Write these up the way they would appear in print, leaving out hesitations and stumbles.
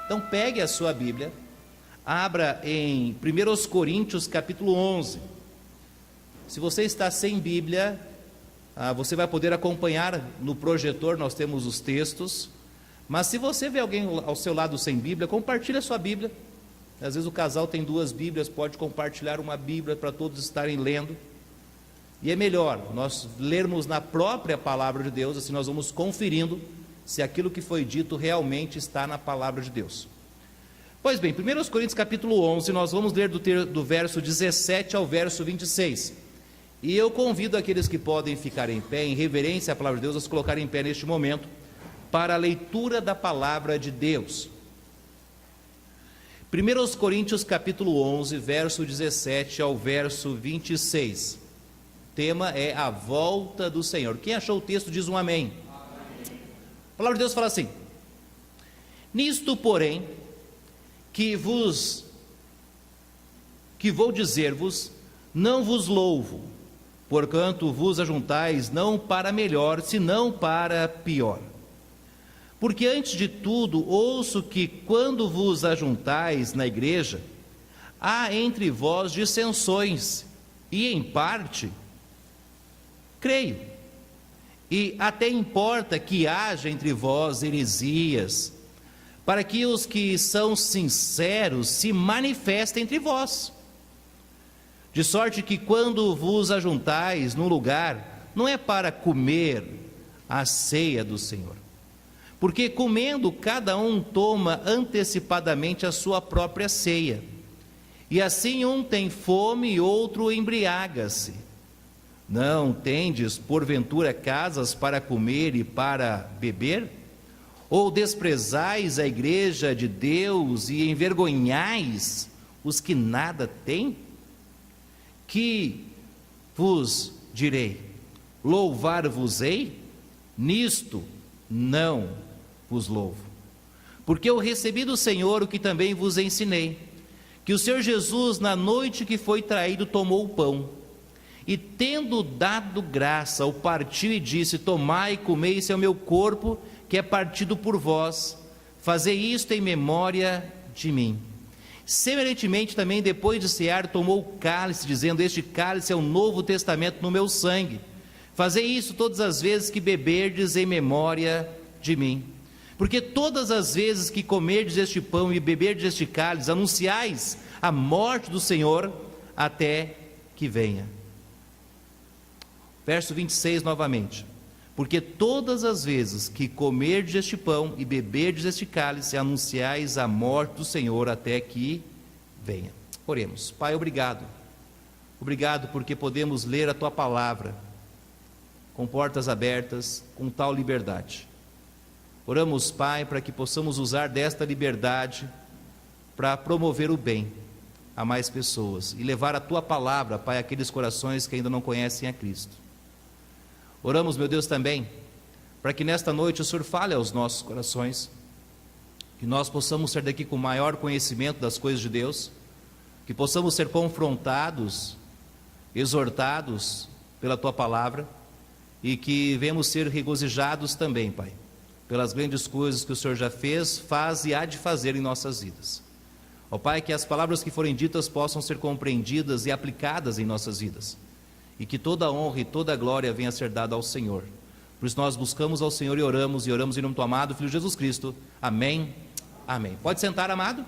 Então pegue a sua Bíblia, abra em 1 Coríntios capítulo 11. Se você está sem Bíblia, você vai poder acompanhar no projetor, nós temos os textos. Mas se você vê alguém ao seu lado sem Bíblia, compartilhe a sua Bíblia. Às vezes o casal tem 2 Bíblias, pode compartilhar uma Bíblia para todos estarem lendo. E é melhor nós lermos na própria palavra de Deus, assim nós vamos conferindo se aquilo que foi dito realmente está na palavra de Deus. Pois bem, 1 Coríntios capítulo 11, nós vamos ler do verso 17 ao verso 26. E eu convido aqueles que podem ficar em pé, em reverência à palavra de Deus, a se colocarem em pé neste momento, para a leitura da palavra de Deus. 1 Coríntios capítulo 11, verso 17 ao verso 26. O tema é a volta do Senhor. Quem achou o texto diz um amém. A palavra de Deus fala assim: nisto, porém, que vou dizer-vos, não vos louvo, porquanto vos ajuntais não para melhor, senão para pior. Porque antes de tudo ouço que quando vos ajuntais na igreja, há entre vós dissensões, e em parte, creio. E até importa que haja entre vós heresias, para que os que são sinceros se manifestem entre vós. De sorte que quando vos ajuntais num lugar, não é para comer a ceia do Senhor. Porque comendo cada um toma antecipadamente a sua própria ceia. E assim um tem fome e outro embriaga-se. Não tendes, porventura, casas para comer e para beber? Ou desprezais a igreja de Deus e envergonhais os que nada têm? Que vos direi? Louvar-vos-ei? Nisto não vos louvo. Porque eu recebi do Senhor o que também vos ensinei, que o Senhor Jesus, na noite que foi traído, tomou o pão, e tendo dado graça, o partiu e disse: tomai e comei, esse é o meu corpo, que é partido por vós, fazei isto em memória de mim. Semelhantemente também, depois de cear, tomou o cálice, dizendo: este cálice é o novo testamento no meu sangue. Fazei isso todas as vezes que beberdes em memória de mim. Porque todas as vezes que comerdes este pão e beberdes este cálice, anunciais a morte do Senhor até que venha. Verso 26 novamente: porque todas as vezes que comerdes este pão e beberdes este cálice, anunciais a morte do Senhor até que venha. Oremos. Pai, obrigado. Obrigado porque podemos ler a Tua palavra com portas abertas, com tal liberdade. Oramos, Pai, para que possamos usar desta liberdade para promover o bem a mais pessoas e levar a Tua palavra, Pai, àqueles corações que ainda não conhecem a Cristo. Oramos, meu Deus, também para que nesta noite o Senhor fale aos nossos corações, que nós possamos sair daqui com maior conhecimento das coisas de Deus, que possamos ser confrontados, exortados pela Tua palavra, e que venhamos ser regozijados também, Pai, pelas grandes coisas que o Senhor já fez, faz e há de fazer em nossas vidas. Ó Pai, que as palavras que forem ditas possam ser compreendidas e aplicadas em nossas vidas, e que toda a honra e toda a glória venha a ser dada ao Senhor. Por isso nós buscamos ao Senhor e oramos em nome do Teu amado Filho Jesus Cristo. Amém, amém. Pode sentar, amado.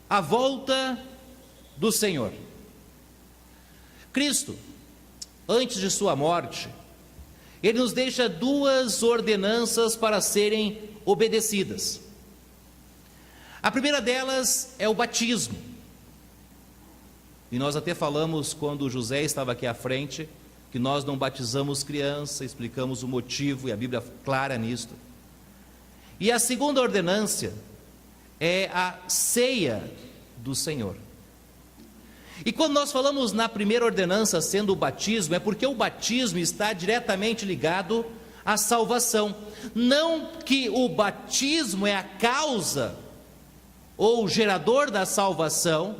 A volta do Senhor. Cristo, antes de sua morte, Ele nos deixa 2 ordenanças para serem obedecidas. A primeira delas é o batismo. E nós até falamos, quando José estava aqui à frente, que nós não batizamos criança, explicamos o motivo, e a Bíblia é clara nisto. E a segunda ordenança é a ceia do Senhor. E quando nós falamos na primeira ordenança, sendo o batismo, é porque o batismo está diretamente ligado à salvação. Não que o batismo é a causa ou gerador da salvação,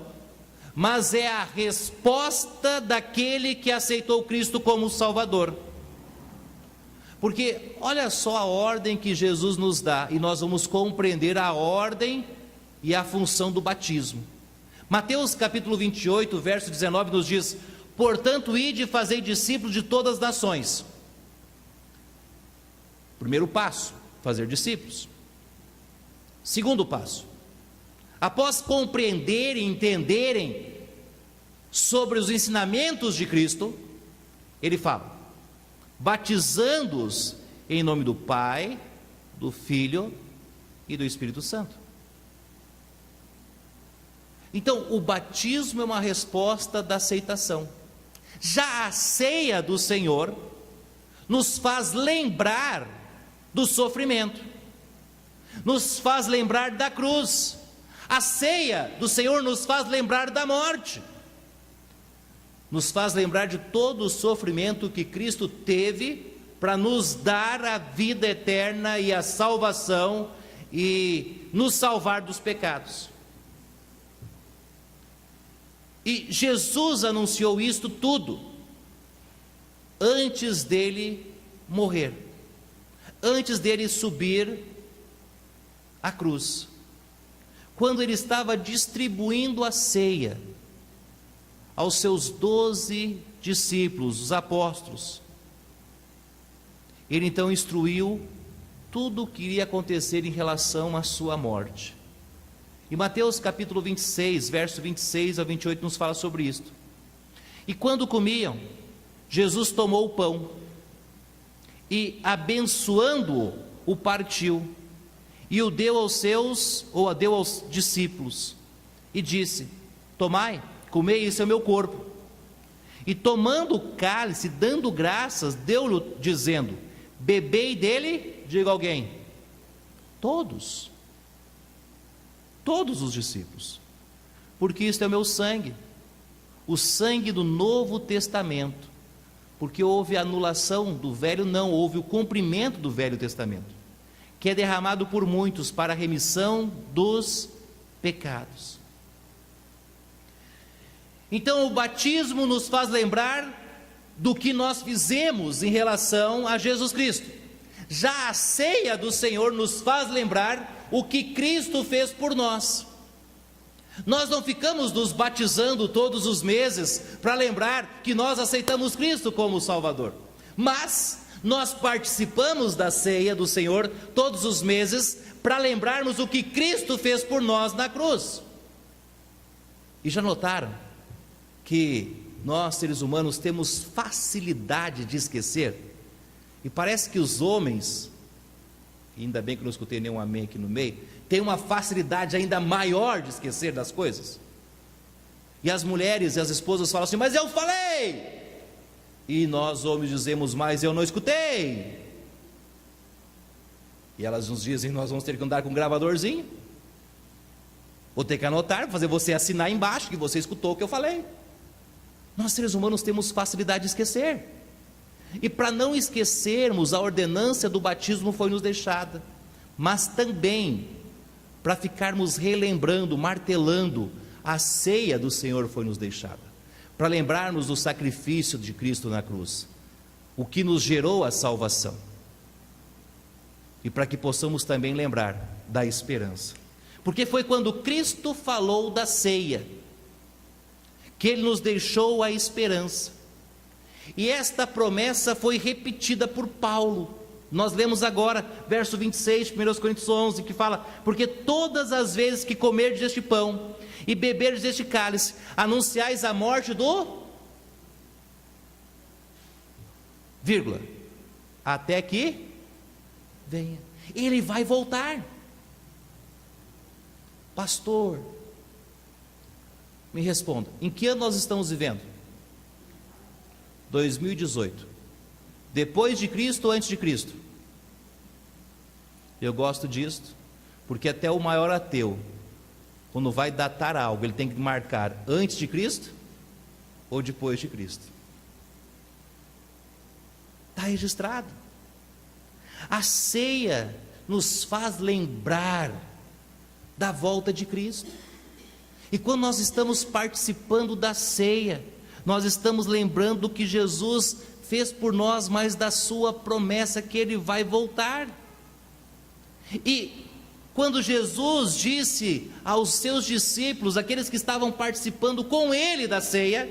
mas é a resposta daquele que aceitou Cristo como Salvador. Porque olha só a ordem que Jesus nos dá, e nós vamos compreender a ordem e a função do batismo. Mateus capítulo 28, verso 19 nos diz: portanto, ide e fazei discípulos de todas as nações. Primeiro passo, fazer discípulos. Segundo passo, após compreenderem e entenderem sobre os ensinamentos de Cristo, ele fala: batizando-os em nome do Pai, do Filho e do Espírito Santo. Então, o batismo é uma resposta da aceitação. Já a ceia do Senhor nos faz lembrar do sofrimento, nos faz lembrar da cruz. A ceia do Senhor nos faz lembrar da morte, nos faz lembrar de todo o sofrimento que Cristo teve para nos dar a vida eterna e a salvação e nos salvar dos pecados. E Jesus anunciou isto tudo antes dele morrer, antes dele subir a cruz, quando ele estava distribuindo a ceia aos seus 12 discípulos, os apóstolos. Ele então instruiu tudo o que iria acontecer em relação à sua morte. E Mateus capítulo 26, verso 26 a 28 nos fala sobre isto. E quando comiam, Jesus tomou o pão e, abençoando-o, o partiu e o deu aos discípulos e disse: tomai, comei, isso é o meu corpo. E tomando o cálice, dando graças, deu-lhe dizendo: bebei dele, diga alguém, todos os discípulos, porque isto é o meu sangue, o sangue do Novo Testamento, porque houve anulação do velho, não, houve o cumprimento do Velho Testamento, que é derramado por muitos para a remissão dos pecados. Então o batismo nos faz lembrar do que nós fizemos em relação a Jesus Cristo. Já a ceia do Senhor nos faz lembrar o que Cristo fez por nós. Nós não ficamos nos batizando todos os meses para lembrar que nós aceitamos Cristo como Salvador, mas nós participamos da ceia do Senhor todos os meses para lembrarmos o que Cristo fez por nós na cruz. E já notaram que nós, seres humanos, temos facilidade de esquecer? E parece que os homens, ainda bem que não escutei nenhum amém aqui no meio, têm uma facilidade ainda maior de esquecer das coisas. E as mulheres e as esposas falam assim: mas eu falei! E nós homens dizemos: mas eu não escutei. E elas nos dizem: nós vamos ter que andar com um gravadorzinho, vou ter que anotar, fazer você assinar embaixo que você escutou o que eu falei. Nós, seres humanos, temos facilidade de esquecer, e para não esquecermos, a ordenança do batismo foi nos deixada, mas também para ficarmos relembrando, martelando, a ceia do Senhor foi nos deixada, para lembrarmos do sacrifício de Cristo na cruz, o que nos gerou a salvação, e para que possamos também lembrar da esperança, porque foi quando Cristo falou da ceia que Ele nos deixou a esperança. E esta promessa foi repetida por Paulo. Nós lemos agora, verso 26, 1 Coríntios 11, que fala: porque todas as vezes que comerdes este pão e beberdes este cálice, anunciais a morte do... vírgula, até que venha. Ele vai voltar. Pastor, me responda, em que ano nós estamos vivendo? 2018. Depois de Cristo ou antes de Cristo? Eu gosto disto, porque até o maior ateu, quando vai datar algo, ele tem que marcar antes de Cristo ou depois de Cristo. Está registrado. A ceia nos faz lembrar da volta de Cristo. E quando nós estamos participando da ceia, nós estamos lembrando do que Jesus fez por nós, mas da sua promessa que ele vai voltar. E quando Jesus disse aos seus discípulos, aqueles que estavam participando com ele da ceia,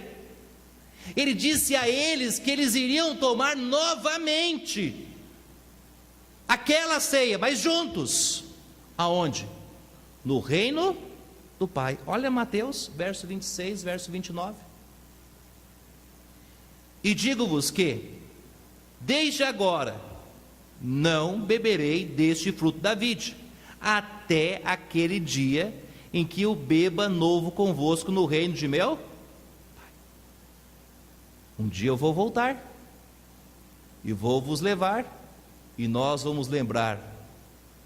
ele disse a eles que eles iriam tomar novamente aquela ceia, mas juntos. Aonde? No reino do Pai. Olha Mateus, verso 26, verso 29. E digo-vos que, desde agora, não beberei deste fruto da vide, até aquele dia em que eu beba novo convosco no reino de meu Pai. Um dia eu vou voltar, e vou vos levar, e nós vamos lembrar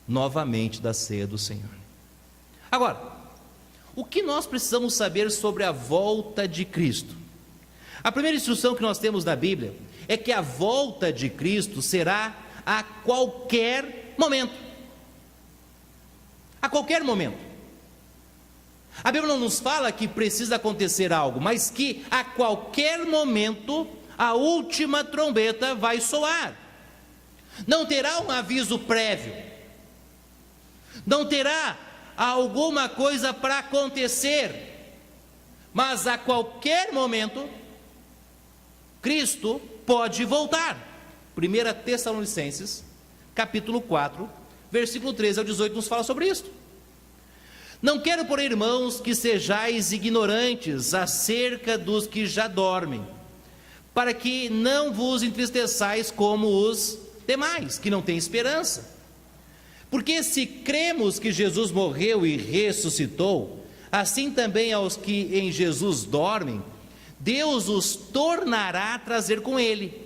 novamente da ceia do Senhor. Agora, o que nós precisamos saber sobre a volta de Cristo? A primeira instrução que nós temos na Bíblia é que a volta de Cristo será a qualquer momento. A qualquer momento. A Bíblia não nos fala que precisa acontecer algo, mas que a qualquer momento a última trombeta vai soar. Não terá um aviso prévio. Não terá alguma coisa para acontecer. Mas a qualquer momento Cristo pode voltar. 1 Tessalonicenses, capítulo 4, versículo 13 ao 18 nos fala sobre isso. Não quero, porém, irmãos, que sejais ignorantes acerca dos que já dormem, para que não vos entristeçais como os demais, que não têm esperança. Porque se cremos que Jesus morreu e ressuscitou, assim também aos que em Jesus dormem, Deus os tornará a trazer com ele.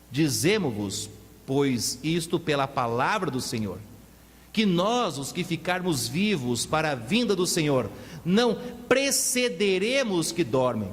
Dizemo-vos, pois, isto pela palavra do Senhor, que nós, os que ficarmos vivos para a vinda do Senhor, não precederemos que dormem,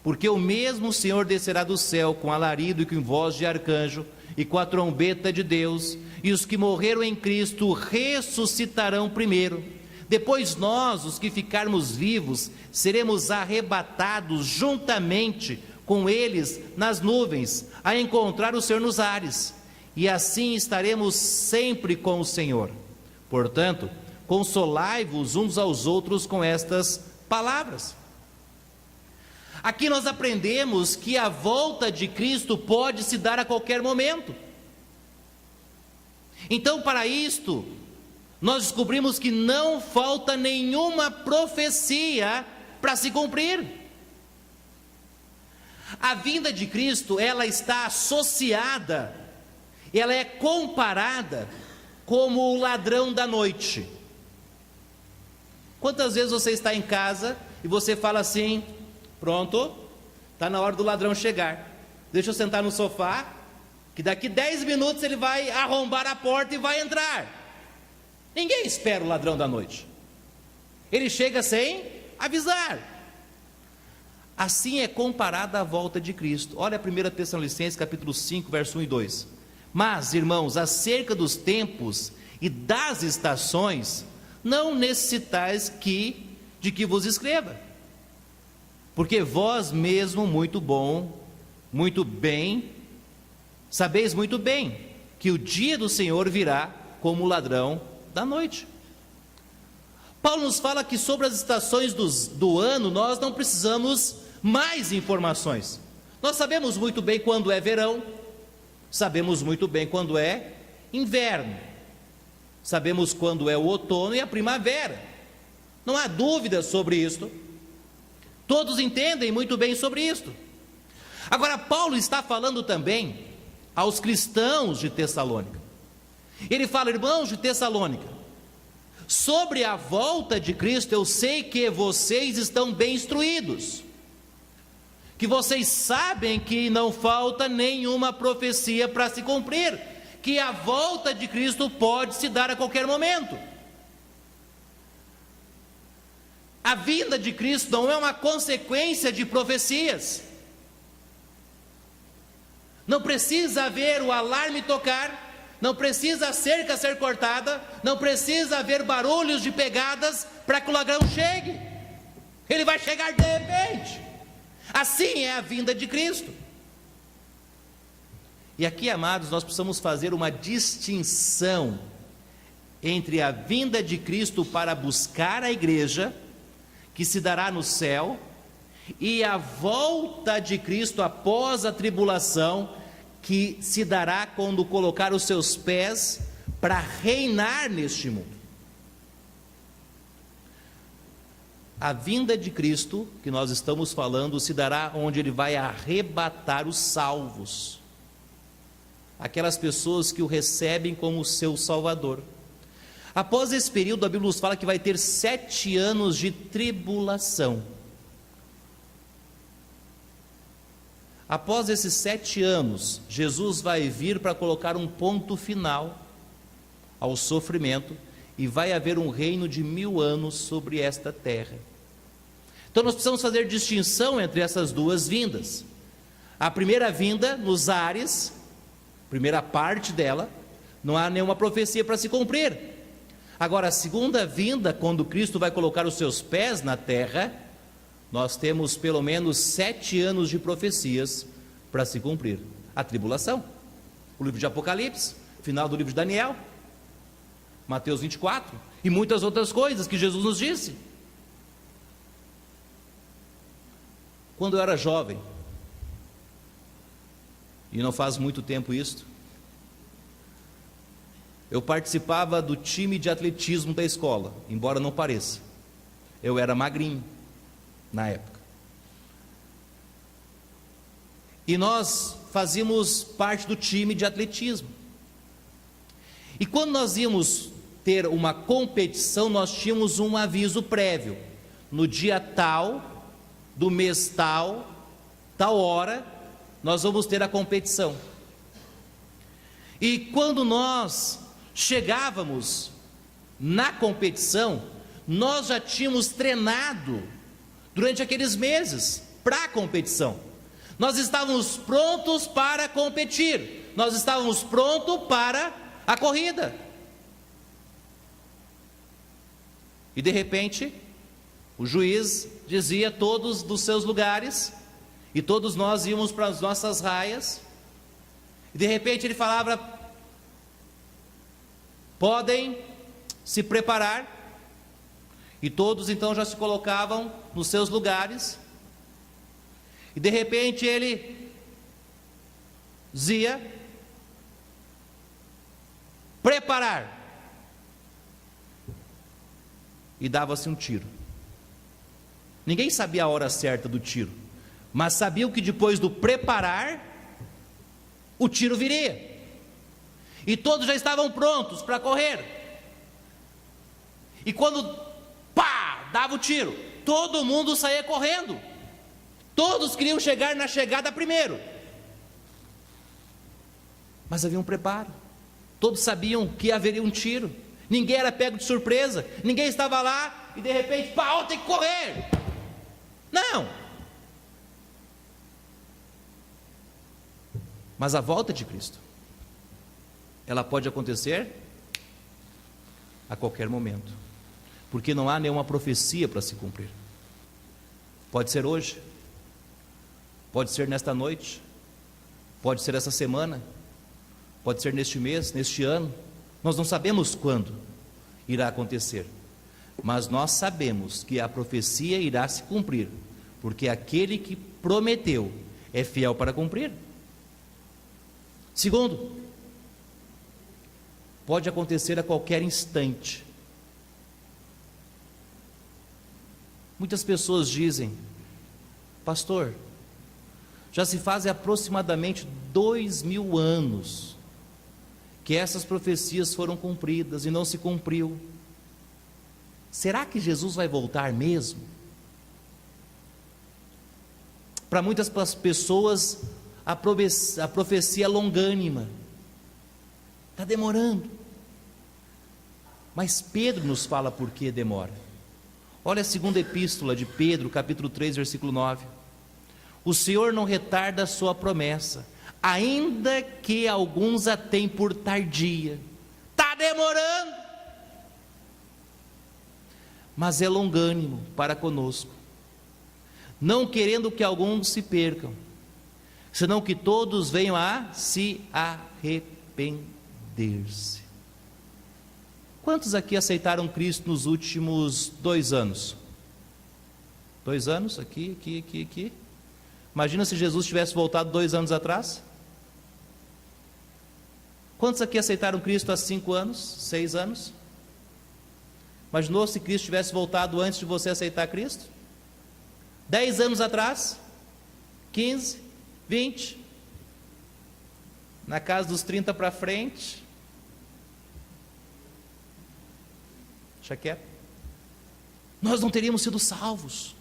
porque o mesmo Senhor descerá do céu com alarido e com voz de arcanjo e com a trombeta de Deus, e os que morreram em Cristo ressuscitarão primeiro. Depois nós, os que ficarmos vivos, seremos arrebatados juntamente com eles nas nuvens, a encontrar o Senhor nos ares, e assim estaremos sempre com o Senhor. Portanto, consolai-vos uns aos outros com estas palavras. Aqui nós aprendemos que a volta de Cristo pode se dar a qualquer momento. Então, para isto, nós descobrimos que não falta nenhuma profecia para se cumprir. A vinda de Cristo, ela está associada, ela é comparada como o ladrão da noite. Quantas vezes você está em casa e você fala assim: pronto, está na hora do ladrão chegar, deixa eu sentar no sofá, que daqui 10 minutos ele vai arrombar a porta e vai entrar. Ninguém espera o ladrão da noite, ele chega sem avisar. Assim é comparada a volta de Cristo. Olha 1 Tessalonicenses capítulo 5, verso 1 e 2. Mas, irmãos, acerca dos tempos e das estações, não necessitais de que vos escreva, porque vós mesmo muito bem, sabeis muito bem, que o dia do Senhor virá como o ladrão da noite. Paulo nos fala que sobre as estações do ano, nós não precisamos mais informações. Nós sabemos muito bem quando é verão, sabemos muito bem quando é inverno, sabemos quando é o outono e a primavera. Não há dúvida sobre isto. Todos entendem muito bem sobre isto. Agora, Paulo está falando também aos cristãos de Tessalônica. Ele fala: irmãos de Tessalônica, sobre a volta de Cristo, eu sei que vocês estão bem instruídos, que vocês sabem que não falta nenhuma profecia para se cumprir, que a volta de Cristo pode se dar a qualquer momento. A vinda de Cristo não é uma consequência de profecias. Não precisa haver o alarme tocar, não precisa a cerca ser cortada, não precisa haver barulhos de pegadas para que o ladrão chegue. Ele vai chegar de repente. Assim é a vinda de Cristo. E aqui, amados, nós precisamos fazer uma distinção entre a vinda de Cristo para buscar a igreja, que se dará no céu, e a volta de Cristo após a tribulação, que se dará quando colocar os seus pés para reinar neste mundo. A vinda de Cristo, que nós estamos falando, se dará onde Ele vai arrebatar os salvos, aquelas pessoas que o recebem como seu Salvador. Após esse período, a Bíblia nos fala que vai ter 7 anos de tribulação. Após esses 7 anos, Jesus vai vir para colocar um ponto final ao sofrimento, e vai haver um reino de 1000 anos sobre esta terra. Então nós precisamos fazer distinção entre essas duas vindas. A primeira vinda nos ares, primeira parte dela, não há nenhuma profecia para se cumprir. Agora, a segunda vinda, quando Cristo vai colocar os seus pés na terra, nós temos pelo menos 7 anos de profecias para se cumprir. A tribulação, o livro de Apocalipse, final do livro de Daniel, Mateus 24, e muitas outras coisas que Jesus nos disse. Quando eu era jovem, e não faz muito tempo isso, eu participava do time de atletismo da escola, embora não pareça. Eu era magrinho na época. E nós fazíamos parte do time de atletismo. E quando nós íamos ter uma competição, nós tínhamos um aviso prévio. No dia tal, do mês tal, tal hora, nós vamos ter a competição. E quando nós chegávamos na competição, nós já tínhamos treinado durante aqueles meses para a competição. Nós estávamos prontos para competir, nós estávamos prontos para a corrida. E de repente, o juiz dizia todos dos seus lugares, e todos nós íamos para as nossas raias, e de repente ele falava: podem se preparar, e todos então já se colocavam nos seus lugares, e de repente ele dizia: preparar, e dava-se um tiro. Ninguém sabia a hora certa do tiro, mas sabiam que depois do preparar, o tiro viria, e todos já estavam prontos para correr. E quando pá, dava o tiro, todo mundo saía correndo, todos queriam chegar na chegada primeiro, mas havia um preparo, todos sabiam que haveria um tiro, ninguém era pego de surpresa, ninguém estava lá e de repente, pá, tem que correr. Não. Mas a volta de Cristo, ela pode acontecer a qualquer momento, porque não há nenhuma profecia para se cumprir. Pode ser hoje, pode ser nesta noite, pode ser essa semana, pode ser neste mês, neste ano. Nós não sabemos quando irá acontecer, mas nós sabemos que a profecia irá se cumprir, porque aquele que prometeu é fiel para cumprir. Segundo, pode acontecer a qualquer instante. Muitas pessoas dizem: pastor, já se fazem aproximadamente 2000 anos que essas profecias foram cumpridas e não se cumpriu. Será que Jesus vai voltar mesmo? Para muitas pessoas, a profecia é longânima, está demorando. Mas Pedro nos fala por que demora. Olha a segunda epístola de Pedro, capítulo 3, versículo 9. O Senhor não retarda a sua promessa, ainda que alguns a têm por tardia. Está demorando, mas é longânimo para conosco, não querendo que alguns se percam, senão que todos venham a se arrepender-se. Quantos aqui aceitaram Cristo nos últimos 2 anos? 2 anos? Aqui. Imagina se Jesus tivesse voltado 2 anos atrás. Quantos aqui aceitaram Cristo há 5 anos, 6 anos? Imaginou se Cristo tivesse voltado antes de você aceitar Cristo? 10 anos atrás? 15? 20? Na casa dos 30 para frente? Deixa quieto. Nós não teríamos sido salvos.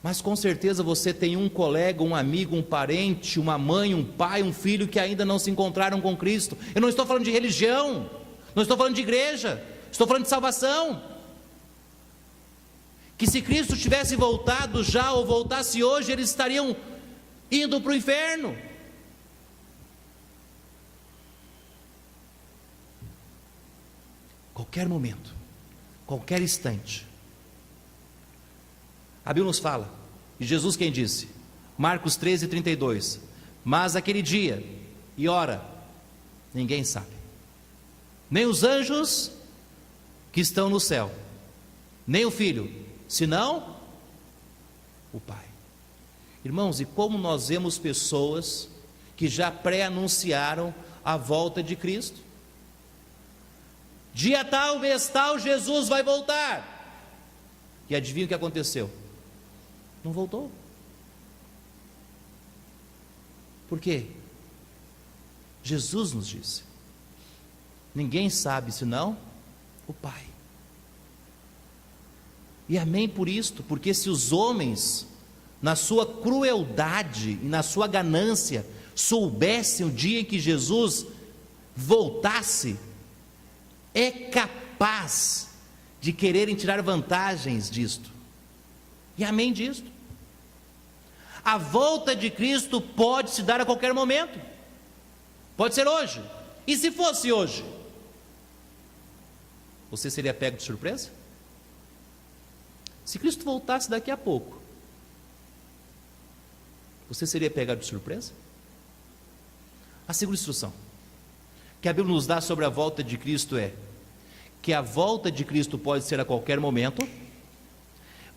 Mas com certeza você tem um colega, um amigo, um parente, uma mãe, um pai, um filho que ainda não se encontraram com Cristo. Eu não estou falando de religião, não estou falando de igreja, estou falando de salvação. Que se Cristo tivesse voltado já ou voltasse hoje, eles estariam indo para o inferno. Qualquer momento, qualquer instante. A Bíblia nos fala, e Jesus quem disse, Marcos 13:32, mas aquele dia e hora, ninguém sabe, nem os anjos que estão no céu, nem o Filho, senão o Pai. Irmãos, e como nós vemos pessoas que já pré-anunciaram a volta de Cristo? Dia tal, mês tal, Jesus vai voltar. E adivinha o que aconteceu? Não voltou. Por quê? Jesus nos disse: ninguém sabe senão o Pai. E amém por isto, porque se os homens, na sua crueldade e na sua ganância, soubessem o dia em que Jesus voltasse, é capaz de quererem tirar vantagens disto. E amém disto. A volta de Cristo pode se dar a qualquer momento. Pode ser hoje. E se fosse hoje? Você seria pego de surpresa? Se Cristo voltasse daqui a pouco, você seria pegado de surpresa? A segunda instrução que a Bíblia nos dá sobre a volta de Cristo é que a volta de Cristo pode ser a qualquer momento,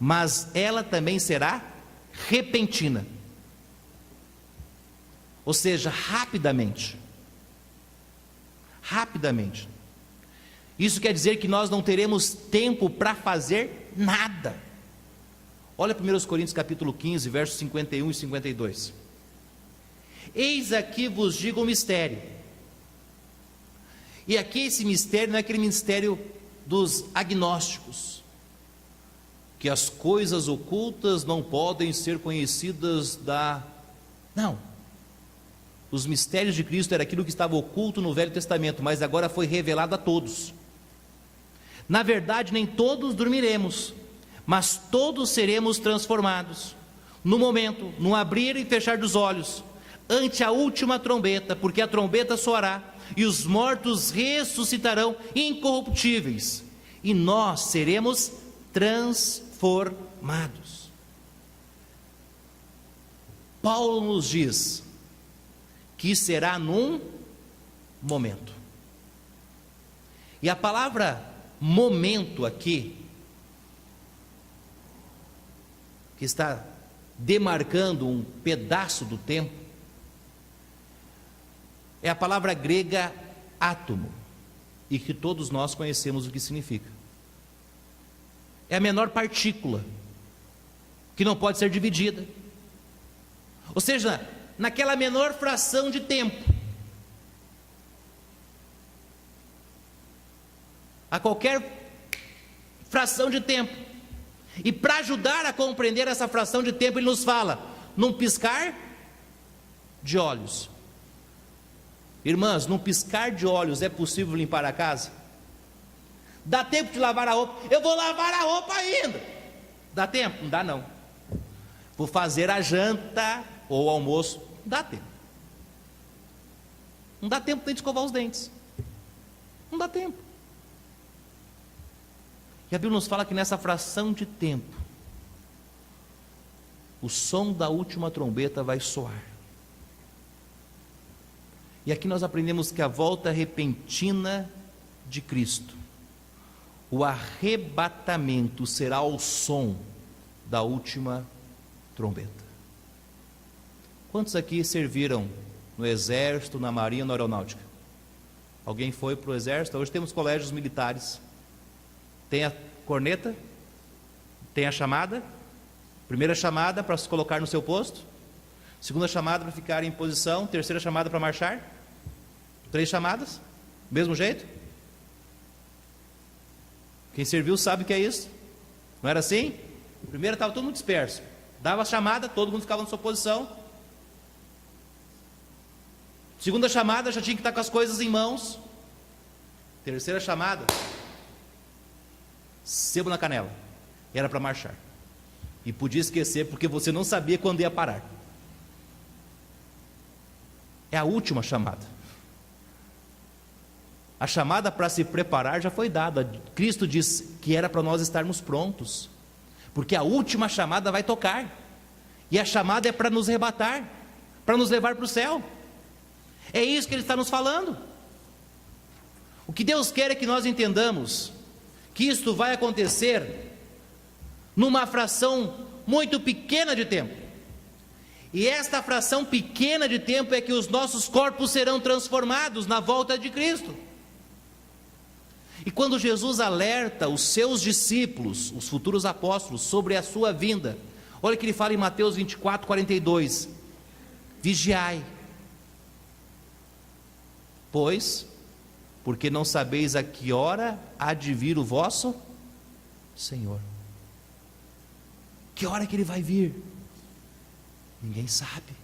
mas ela também será repentina, ou seja, rapidamente. Isso quer dizer que nós não teremos tempo para fazer nada. Olha 1 Coríntios capítulo 15, versos 51 e 52. Eis aqui vos digo um mistério. E aqui esse mistério não é aquele mistério dos agnósticos, que as coisas ocultas não podem ser conhecidas Não. Os mistérios de Cristo era aquilo que estava oculto no Velho Testamento, mas agora foi revelado a todos. Na verdade, nem todos dormiremos, mas todos seremos transformados, no momento, no abrir e fechar dos olhos, ante a última trombeta, porque a trombeta soará, e os mortos ressuscitarão incorruptíveis, e nós seremos transformados. Paulo nos diz que será num momento. E a palavra momento aqui, que está demarcando um pedaço do tempo, é a palavra grega átomo, e que todos nós conhecemos o que significa. É a menor partícula, que não pode ser dividida. Ou seja, naquela menor fração de tempo, a qualquer fração de tempo. E para ajudar a compreender essa fração de tempo, ele nos fala, num piscar de olhos. Irmãs, num piscar de olhos é possível limpar a casa? Dá tempo de lavar a roupa? Eu vou lavar a roupa ainda. Dá tempo? Não dá não. Vou fazer a janta ou o almoço. Não dá tempo. Não dá tempo nem de escovar os dentes. Não dá tempo. E a Bíblia nos fala que nessa fração de tempo, o som da última trombeta vai soar. E aqui nós aprendemos que a volta repentina de Cristo, o arrebatamento, será o som da última trombeta. Quantos aqui serviram no exército, na marinha, na aeronáutica? Alguém foi para o exército? Hoje temos colégios militares. Tem a corneta, tem a chamada, primeira chamada para se colocar no seu posto, segunda chamada para ficar em posição, terceira chamada para marchar, 3 chamadas, mesmo jeito. Quem serviu sabe o que é isso, não era assim? Primeiro estava todo mundo disperso, dava a chamada, todo mundo ficava na sua posição, segunda chamada já tinha que estar com as coisas em mãos, terceira chamada, sebo na canela, era para marchar, e podia esquecer porque você não sabia quando ia parar. É a última chamada. A chamada para se preparar já foi dada. Cristo disse que era para nós estarmos prontos, porque a última chamada vai tocar, e a chamada é para nos arrebatar, para nos levar para o céu. É isso que Ele está nos falando. O que Deus quer é que nós entendamos que isto vai acontecer numa fração muito pequena de tempo, e esta fração pequena de tempo é que os nossos corpos serão transformados na volta de Cristo. E quando Jesus alerta os seus discípulos, os futuros apóstolos, sobre a sua vinda, olha o que ele fala em Mateus 24, 42, vigiai, pois, porque não sabeis a que hora há de vir o vosso Senhor. Que hora que Ele vai vir? Ninguém sabe,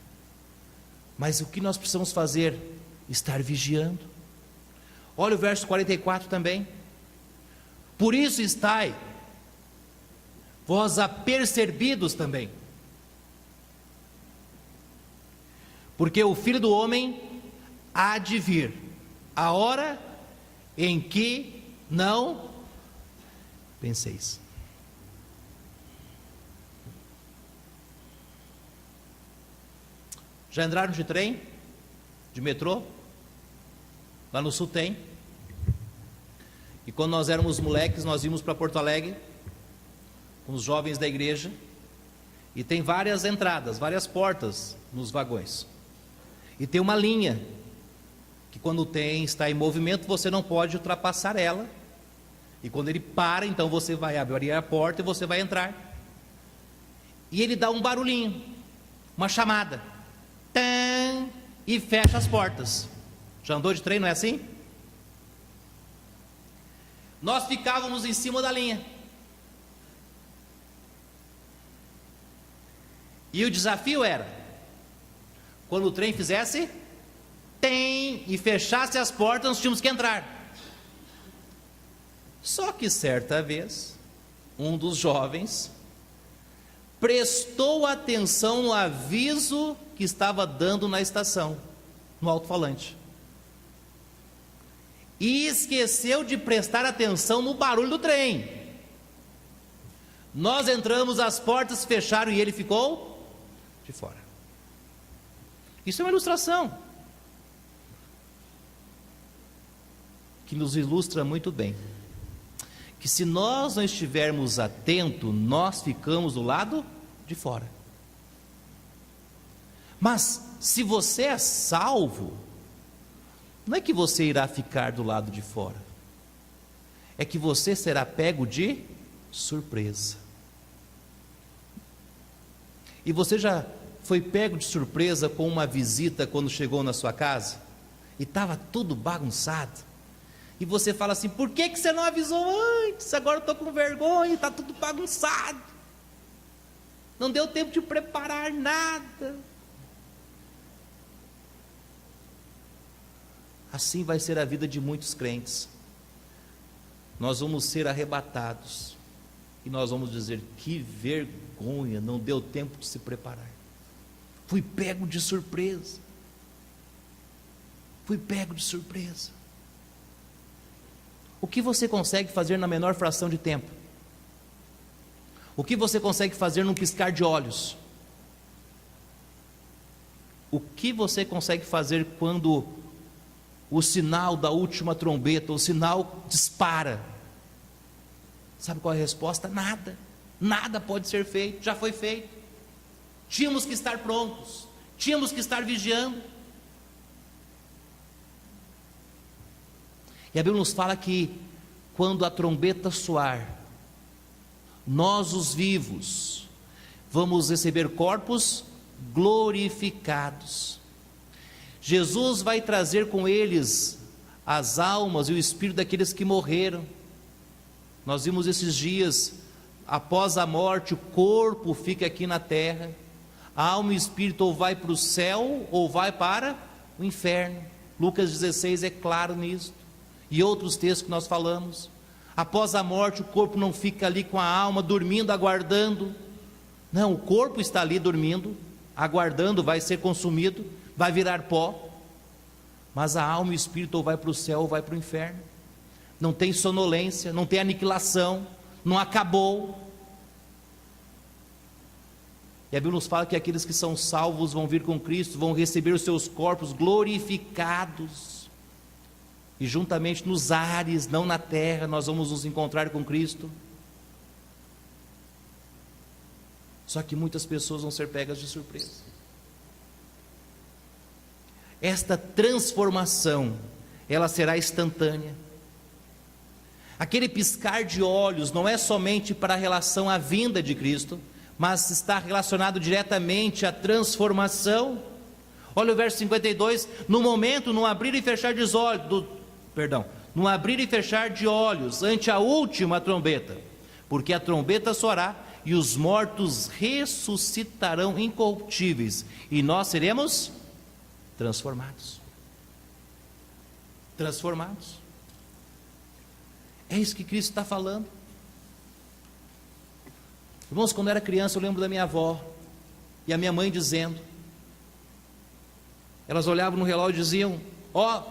mas o que nós precisamos fazer? Estar vigiando. Olha o verso 44 também, por isso estai vós apercebidos também, porque o Filho do Homem há de vir a hora em que não penseis. Já entraram de trem? De metrô? Lá no sul tem. E quando nós éramos moleques, nós íamos para Porto Alegre com os jovens da igreja, e tem várias entradas, várias portas nos vagões, e tem uma linha que quando o trem está em movimento você não pode ultrapassar ela, e quando ele para, então você vai abrir a porta e você vai entrar, e ele dá um barulhinho, uma chamada, tã, e fecha as portas. Já andou de trem, não é assim? Nós ficávamos em cima da linha, e o desafio era, quando o trem fizesse tem e fechasse as portas, nós tínhamos que entrar. Só que certa vez um dos jovens prestou atenção no aviso que estava dando na estação, no alto-falante, e esqueceu de prestar atenção no barulho do trem. Nós entramos, as portas fecharam e ele ficou de fora. Isso é uma ilustração que nos ilustra muito bem que se nós não estivermos atentos, nós ficamos do lado de fora. Mas se você é salvo, não é que você irá ficar do lado de fora, é que você será pego de surpresa. E você já foi pego de surpresa com uma visita quando chegou na sua casa e estava tudo bagunçado, e você fala assim: por que você não avisou antes? Agora eu estou com vergonha, está tudo bagunçado, não deu tempo de preparar nada. Assim vai ser a vida de muitos crentes. Nós vamos ser arrebatados e nós vamos dizer: que vergonha, não deu tempo de se preparar, fui pego de surpresa, fui pego de surpresa. O que você consegue fazer na menor fração de tempo? O que você consegue fazer num piscar de olhos? O que você consegue fazer quando o sinal da última trombeta, o sinal dispara? Sabe qual é a resposta? Nada. Nada pode ser feito, já foi feito. Tínhamos que estar prontos, tínhamos que estar vigiando. E a Bíblia nos fala que quando a trombeta soar, nós os vivos vamos receber corpos glorificados. Jesus vai trazer com eles as almas e o espírito daqueles que morreram. Nós vimos esses dias, após a morte, o corpo fica aqui na terra, a alma e o espírito ou vai para o céu ou vai para o inferno. Lucas 16 é claro nisso, e outros textos que nós falamos. Após a morte, o corpo não fica ali com a alma dormindo, aguardando. Não, o corpo está ali dormindo, aguardando, vai ser consumido, vai virar pó. Mas a alma e o espírito ou vai para o céu ou vai para o inferno. Não tem sonolência, não tem aniquilação, não acabou. E a Bíblia nos fala que aqueles que são salvos vão vir com Cristo, vão receber os seus corpos glorificados. E juntamente nos ares, não na terra, nós vamos nos encontrar com Cristo. Só que muitas pessoas vão ser pegas de surpresa. Esta transformação, ela será instantânea. Aquele piscar de olhos não é somente para a relação à vinda de Cristo, mas está relacionado diretamente à transformação. Olha o verso 52, no momento, no abrir e fechar de olhos, no abrir e fechar de olhos, ante a última trombeta, porque a trombeta soará, e os mortos ressuscitarão incorruptíveis, e nós seremos transformados. Transformados. É isso que Cristo está falando. Irmãos, quando eu era criança, eu lembro da minha avó e a minha mãe dizendo, elas olhavam no relógio e diziam, ó,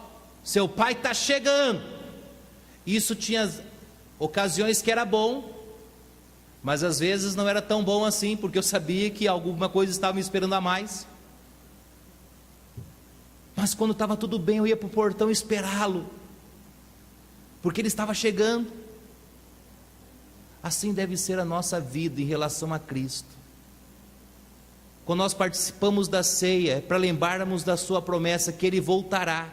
seu pai está chegando. Isso tinha ocasiões que era bom, mas às vezes não era tão bom assim, porque eu sabia que alguma coisa estava me esperando a mais. Mas quando estava tudo bem, eu ia para o portão esperá-lo, porque ele estava chegando. Assim deve ser a nossa vida em relação a Cristo. Quando nós participamos da ceia, é para lembrarmos da sua promessa que Ele voltará.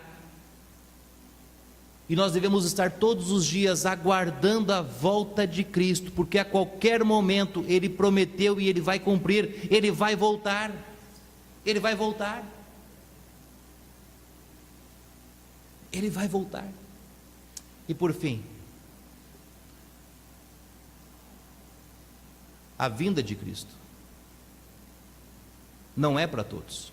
E nós devemos estar todos os dias aguardando a volta de Cristo, porque a qualquer momento Ele prometeu e Ele vai cumprir, Ele vai voltar. Ele vai voltar. Ele vai voltar. E por fim, a vinda de Cristo não é para todos.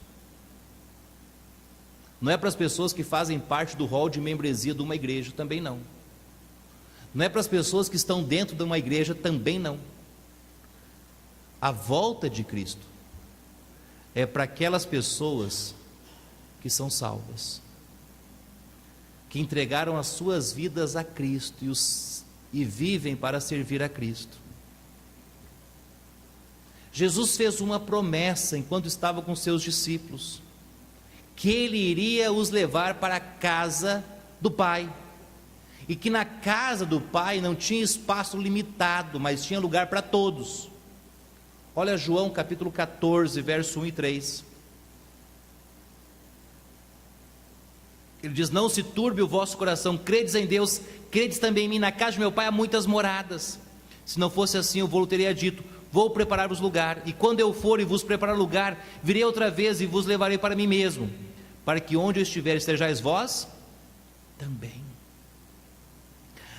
Não é para as pessoas que fazem parte do rol de membresia de uma igreja, também não. Não é para as pessoas que estão dentro de uma igreja, também não. A volta de Cristo é para aquelas pessoas que são salvas, que entregaram as suas vidas a Cristo e vivem para servir a Cristo. Jesus fez uma promessa enquanto estava com seus discípulos, que Ele iria os levar para a casa do Pai, e que na casa do Pai não tinha espaço limitado, mas tinha lugar para todos. Olha João capítulo 14, verso 1 e 3. Ele diz, não se turbe o vosso coração, credes em Deus, credes também em mim, na casa de meu Pai há muitas moradas. Se não fosse assim, eu vou teria dito, vou preparar-vos lugar, e quando eu for e vos preparar lugar, virei outra vez e vos levarei para mim mesmo, para que onde eu estiver estejais vós também.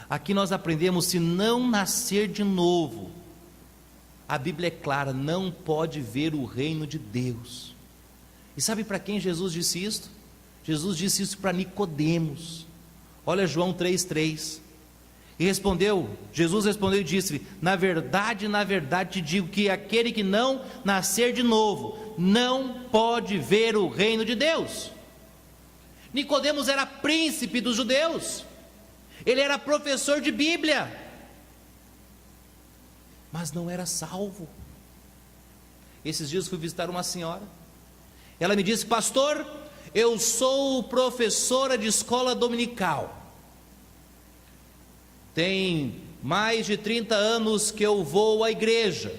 Aqui nós aprendemos, se não nascer de novo, a Bíblia é clara, não pode ver o reino de Deus. E sabe para quem Jesus disse isso? Jesus disse isso para Nicodemos. Olha João 3,3. E Jesus respondeu e disse, na verdade te digo que aquele que não nascer de novo, não pode ver o reino de Deus. Nicodemos era príncipe dos judeus, ele era professor de Bíblia, mas não era salvo. Esses dias fui visitar uma senhora, Ela me disse: pastor, eu sou professora de escola dominical. Tem mais de 30 anos que eu vou à igreja.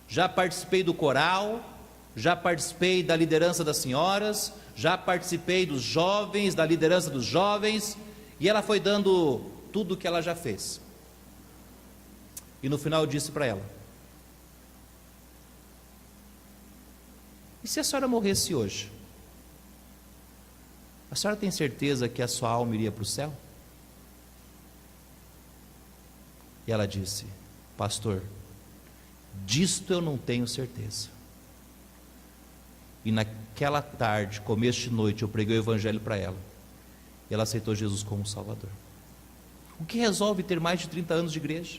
Já participei do coral, já participei da liderança das senhoras, já participei dos jovens, da liderança dos jovens, e ela foi dando tudo o que ela já fez. E no final eu disse para ela: e se a senhora morresse hoje? A senhora tem certeza que a sua alma iria para o céu? E ela disse: pastor, disto eu não tenho certeza. E naquela tarde, começo de noite, eu preguei o evangelho para ela, e ela aceitou Jesus como Salvador. O que resolve ter mais de 30 anos de igreja?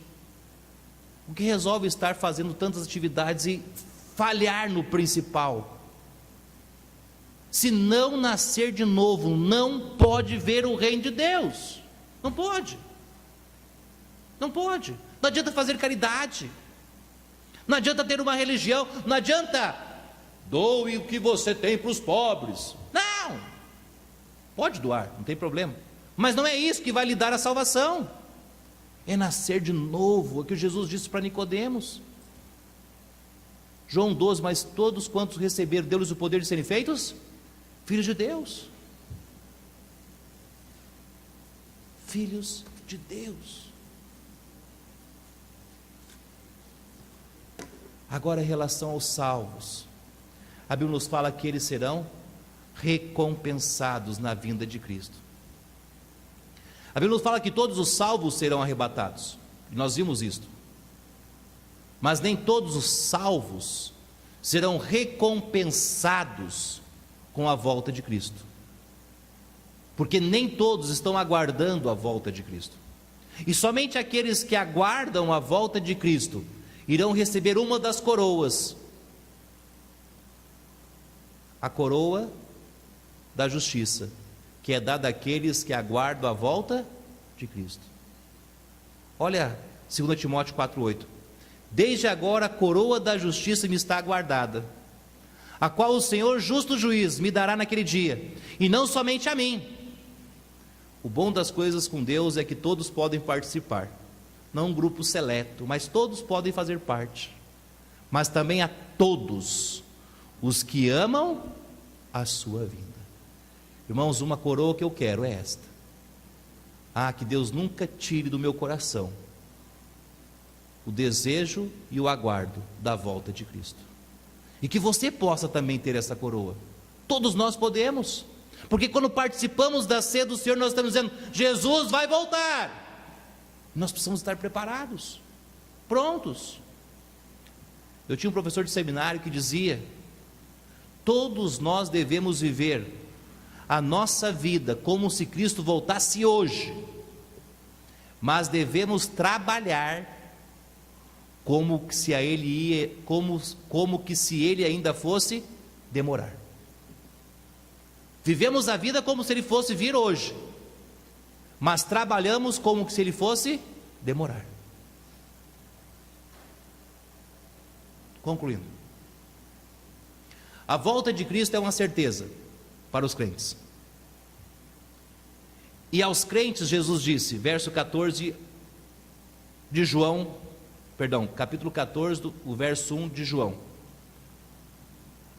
O que resolve estar fazendo tantas atividades e falhar no principal? Se não nascer de novo, não pode ver o reino de Deus. Não pode. Não pode. Não adianta fazer caridade. Não adianta ter uma religião. Não adianta doe o que você tem para os pobres. Não. Pode doar, não tem problema. Mas não é isso que vai lhe dar a salvação. É nascer de novo, é o que Jesus disse para Nicodemos. João 12: mas todos quantos receberam, deu-lhes o poder de serem feitos filhos de Deus. Filhos de Deus. Agora, em relação aos salvos, a Bíblia nos fala que eles serão recompensados na vinda de Cristo. A Bíblia nos fala que todos os salvos serão arrebatados, e nós vimos isto. Mas nem todos os salvos serão recompensados com a volta de Cristo, porque nem todos estão aguardando a volta de Cristo, e somente aqueles que aguardam a volta de Cristo irão receber uma das coroas, a coroa da justiça, que é dada àqueles que aguardam a volta de Cristo. Olha 2 Timóteo 4,8: desde agora a coroa da justiça me está aguardada, a qual o Senhor justo juiz me dará naquele dia, e não somente a mim. O bom das coisas com Deus é que todos podem participar, não um grupo seleto, mas todos podem fazer parte, mas também a todos os que amam a sua vinda. Irmãos, uma coroa que eu quero é esta. Que Deus nunca tire do meu coração o desejo e o aguardo da volta de Cristo, e que você possa também ter essa coroa. Todos nós podemos, porque quando participamos da ceia do Senhor, nós estamos dizendo: Jesus vai voltar. Nós precisamos estar preparados, prontos. Eu tinha um professor de seminário que dizia: todos nós devemos viver a nossa vida como se Cristo voltasse hoje, mas devemos trabalhar como que se ele ainda fosse demorar. Vivemos a vida como se ele fosse vir hoje, mas trabalhamos como se ele fosse demorar. Concluindo, a volta de Cristo é uma certeza para os crentes. E aos crentes Jesus disse, verso 14 de João, capítulo 14, o verso 1 de João: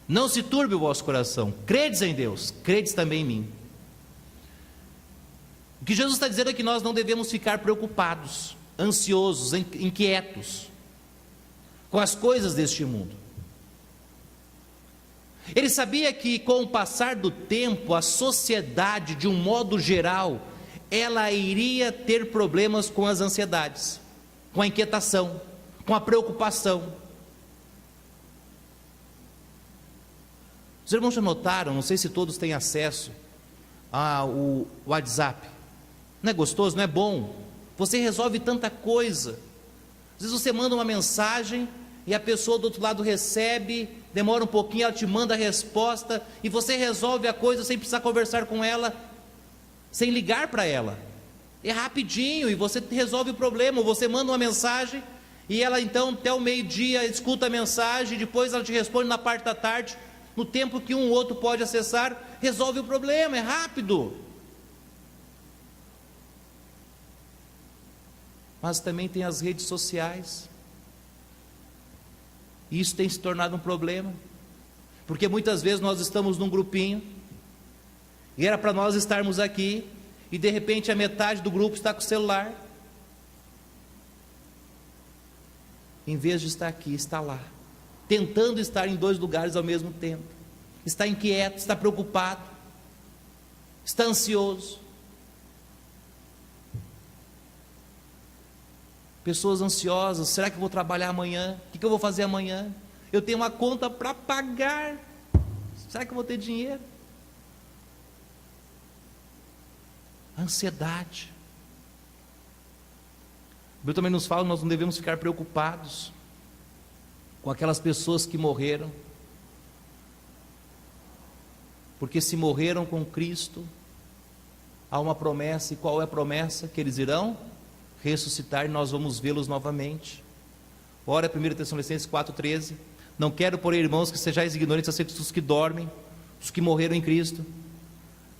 não se turbe o vosso coração, credes em Deus, credes também em mim. O que Jesus está dizendo é que nós não devemos ficar preocupados, ansiosos, inquietos com as coisas deste mundo. Ele sabia que com o passar do tempo, a sociedade, de um modo geral, ela iria ter problemas com as ansiedades, com a inquietação, com a preocupação. Os irmãos já notaram, não sei se todos têm acesso ao WhatsApp. Não é gostoso, não é bom? Você resolve tanta coisa. Às vezes você manda uma mensagem e a pessoa do outro lado recebe, demora um pouquinho, ela te manda a resposta, e você resolve a coisa sem precisar conversar com ela, sem ligar para ela. É rapidinho, e você resolve o problema. Você manda uma mensagem, e ela então até o meio-dia escuta a mensagem, depois ela te responde na parte da tarde. no tempo que um outro pode acessar, resolve o problema, é rápido. Mas também tem as redes sociais, e isso tem se tornado um problema, porque muitas vezes nós estamos num grupinho, e era para nós estarmos aqui, e de repente a metade do grupo está com o celular, em vez de estar aqui, está lá, tentando estar em 2 lugares ao mesmo tempo, está inquieto, está preocupado, está ansioso. Pessoas ansiosas, será que eu vou trabalhar amanhã? O que eu vou fazer amanhã? Eu tenho uma conta para pagar, será que eu vou ter dinheiro? Ansiedade. A Bíblia também nos fala que nós não devemos ficar preocupados com aquelas pessoas que morreram, porque se morreram com Cristo, há uma promessa, e qual é a promessa? Que eles irão ressuscitar e nós vamos vê-los novamente. Ora, 1 Tessalonicenses 4,13, não quero, porém, irmãos, que sejais ignorantes acerca dos que dormem, dos que morreram em Cristo,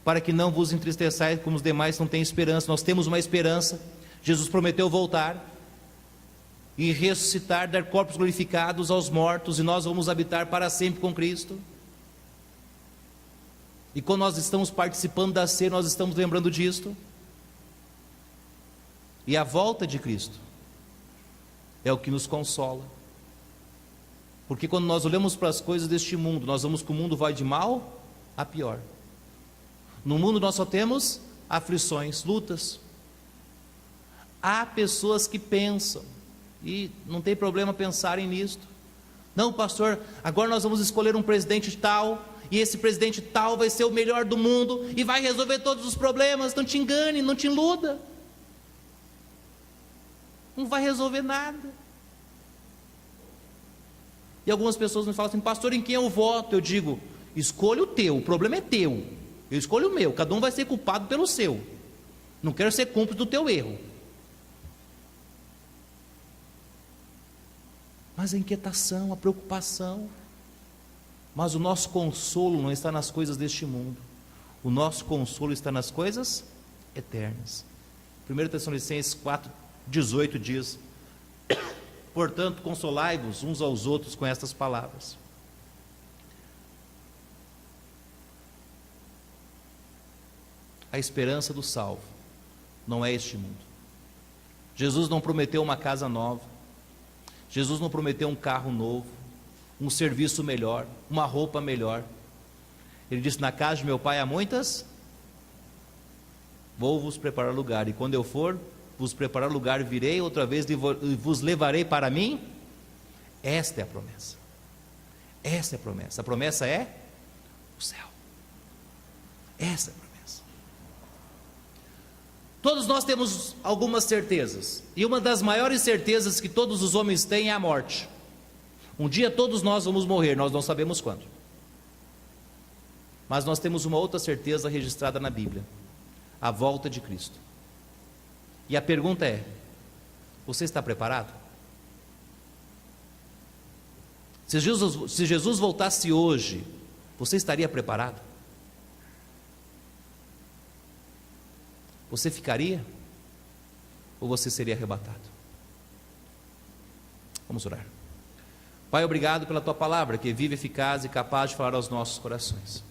para que não vos entristeçais como os demais não têm esperança. Nós temos uma esperança. Jesus prometeu voltar e ressuscitar, dar corpos glorificados aos mortos, e nós vamos habitar para sempre com Cristo. E quando nós estamos participando da ceia, nós estamos lembrando disto. E a volta de Cristo é o que nos consola, porque quando nós olhamos para as coisas deste mundo, nós vamos que o mundo vai de mal a pior. No mundo nós só temos aflições, lutas. Há pessoas que pensam, e não tem problema pensarem nisto, não, pastor, agora nós vamos escolher um presidente tal, e esse presidente tal vai ser o melhor do mundo, e vai resolver todos os problemas. Não te engane, não te iluda, não vai resolver nada. E algumas pessoas me falam assim, pastor, em quem eu voto? Eu digo, escolha o teu, o problema é teu, eu escolho o meu, cada um vai ser culpado pelo seu, não quero ser cúmplice do teu erro. Mas a inquietação, a preocupação, mas o nosso consolo não está nas coisas deste mundo, o nosso consolo está nas coisas eternas. 1 Tessalonicenses 4,18 diz, portanto consolai-vos uns aos outros com estas palavras. A esperança do salvo não é este mundo. Jesus não prometeu uma casa nova, Jesus não prometeu um carro novo, um serviço melhor, uma roupa melhor. Ele disse, na casa de meu pai há muitas, vou vos preparar lugar, e quando eu for vos preparar lugar, virei outra vez e vos levarei para mim. Esta é a promessa, esta é a promessa. A promessa é o céu, essa é a promessa. Todos nós temos algumas certezas, e uma das maiores certezas que todos os homens têm é a morte. Um dia todos nós vamos morrer, nós não sabemos quando, mas nós temos uma outra certeza registrada na Bíblia, a volta de Cristo. E a pergunta é, você está preparado? Se Jesus voltasse hoje, você estaria preparado? Você ficaria? Ou você seria arrebatado? Vamos orar. Pai, obrigado pela Tua palavra, que é viva, eficaz e capaz de falar aos nossos corações.